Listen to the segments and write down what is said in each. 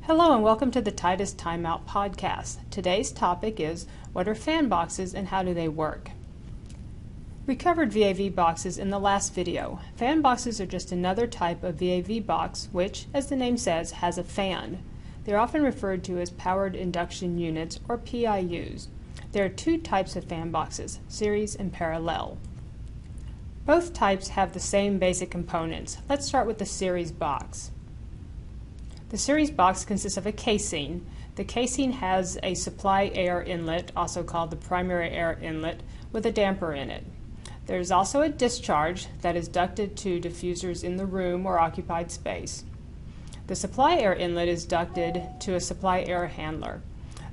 Hello and welcome to the Titus Timeout podcast. Today's topic is, what are fan boxes and how do they work? We covered VAV boxes in the last video. Fan boxes are just another type of VAV box which, as the name says, has a fan. They're often referred to as powered induction units or PIUs. There are two types of fan boxes, series and parallel. Both types have the same basic components. Let's start with the series box. The series box consists of a casing. The casing has a supply air inlet, also called the primary air inlet, with a damper in it. There is also a discharge that is ducted to diffusers in the room or occupied space. The supply air inlet is ducted to a supply air handler.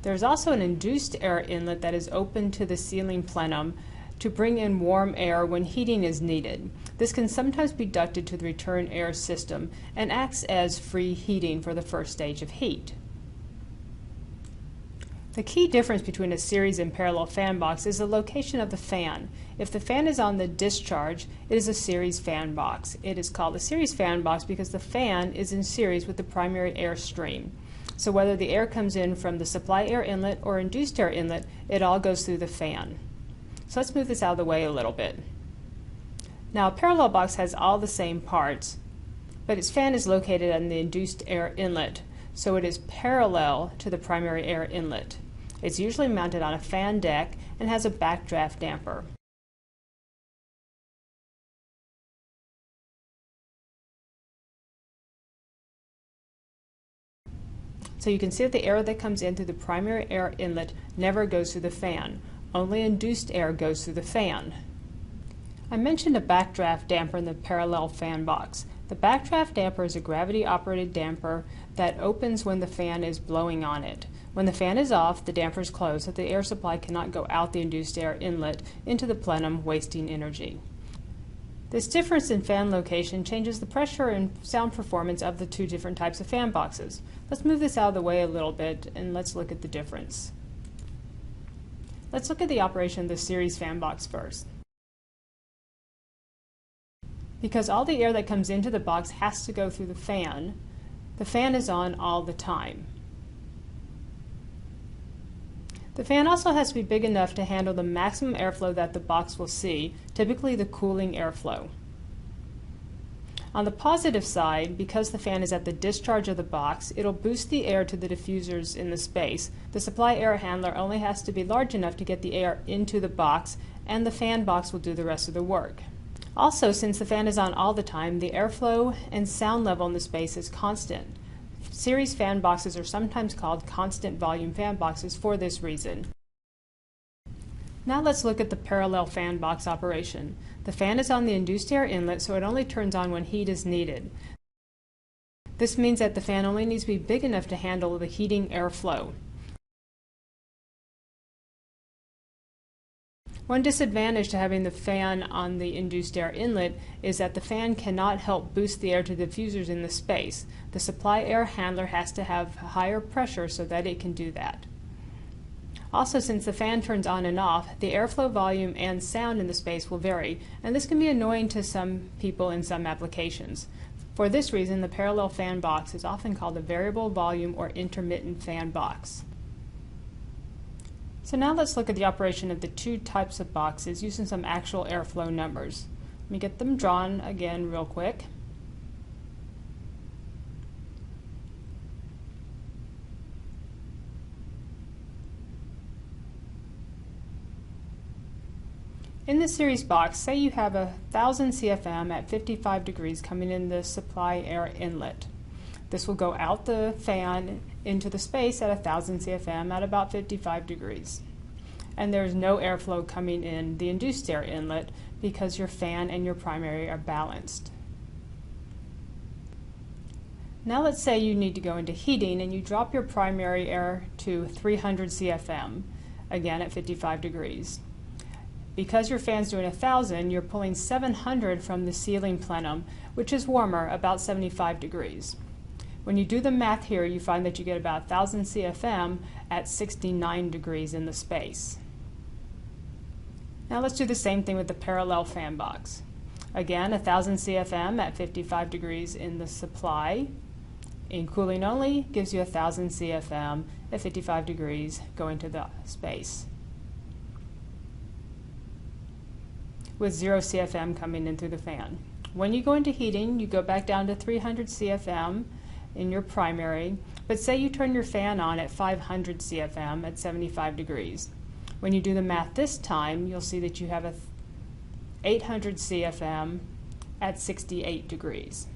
There is also an induced air inlet that is open to the ceiling plenum to bring in warm air when heating is needed. This can sometimes be ducted to the return air system and acts as free heating for the first stage of heat. The key difference between a series and parallel fan box is the location of the fan. If the fan is on the discharge, it is a series fan box. It is called a series fan box because the fan is in series with the primary air stream. So whether the air comes in from the supply air inlet or induced air inlet, it all goes through the fan. So let's move this out of the way a little bit. Now, a parallel box has all the same parts, but its fan is located on the induced air inlet, so it is parallel to the primary air inlet. It's usually mounted on a fan deck and has a backdraft damper. So you can see that the air that comes in through the primary air inlet never goes through the fan. Only induced air goes through the fan. I mentioned a backdraft damper in the parallel fan box. The backdraft damper is a gravity-operated damper that opens when the fan is blowing on it. When the fan is off, the damper is closed so the air supply cannot go out the induced air inlet into the plenum, wasting energy. This difference in fan location changes the pressure and sound performance of the two different types of fan boxes. Let's move this out of the way a little bit and let's look at the difference. Let's look at the operation of the series fan box first. Because all the air that comes into the box has to go through the fan is on all the time. The fan also has to be big enough to handle the maximum airflow that the box will see, typically the cooling airflow. On the positive side, because the fan is at the discharge of the box, it'll boost the air to the diffusers in the space. The supply air handler only has to be large enough to get the air into the box, and the fan box will do the rest of the work. Also, since the fan is on all the time, the airflow and sound level in the space is constant. Series fan boxes are sometimes called constant volume fan boxes for this reason. Now let's look at the parallel fan box operation. The fan is on the induced air inlet, so it only turns on when heat is needed. This means that the fan only needs to be big enough to handle the heating airflow. One disadvantage to having the fan on the induced air inlet is that the fan cannot help boost the air to the diffusers in the space. The supply air handler has to have higher pressure so that it can do that. Also, since the fan turns on and off, the airflow volume and sound in the space will vary, and this can be annoying to some people in some applications. For this reason, the parallel fan box is often called a variable volume or intermittent fan box. So now let's look at the operation of the two types of boxes using some actual airflow numbers. Let me get them drawn again real quick. In the series box, say you have 1,000 CFM at 55 degrees coming in the supply air inlet. This will go out the fan into the space at 1,000 CFM at about 55 degrees. And there's no airflow coming in the induced air inlet because your fan and your primary are balanced. Now let's say you need to go into heating and you drop your primary air to 300 CFM, again at 55 degrees. Because your fan's doing 1,000, you're pulling 700 from the ceiling plenum, which is warmer, about 75 degrees. When you do the math here, you find that you get about 1,000 CFM at 69 degrees in the space. Now let's do the same thing with the parallel fan box. Again, 1,000 CFM at 55 degrees in the supply In cooling only, gives you 1000 CFM at 55 degrees going to the space, with 0 CFM coming in through the fan. When you go into heating, you go back down to 300 CFM in your primary, but say you turn your fan on at 500 CFM at 75 degrees. When you do the math this time, you'll see that you have a 800 CFM at 68 degrees.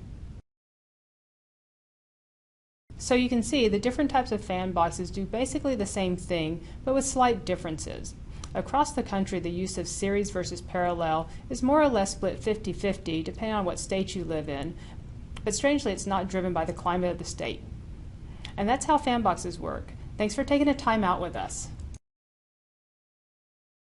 So you can see the different types of fan boxes do basically the same thing, but with slight differences. Across the country, the use of series versus parallel is more or less split 50-50 depending on what state you live in, but strangely it's not driven by the climate of the state. And that's how fan boxes work. Thanks for taking a time out with us.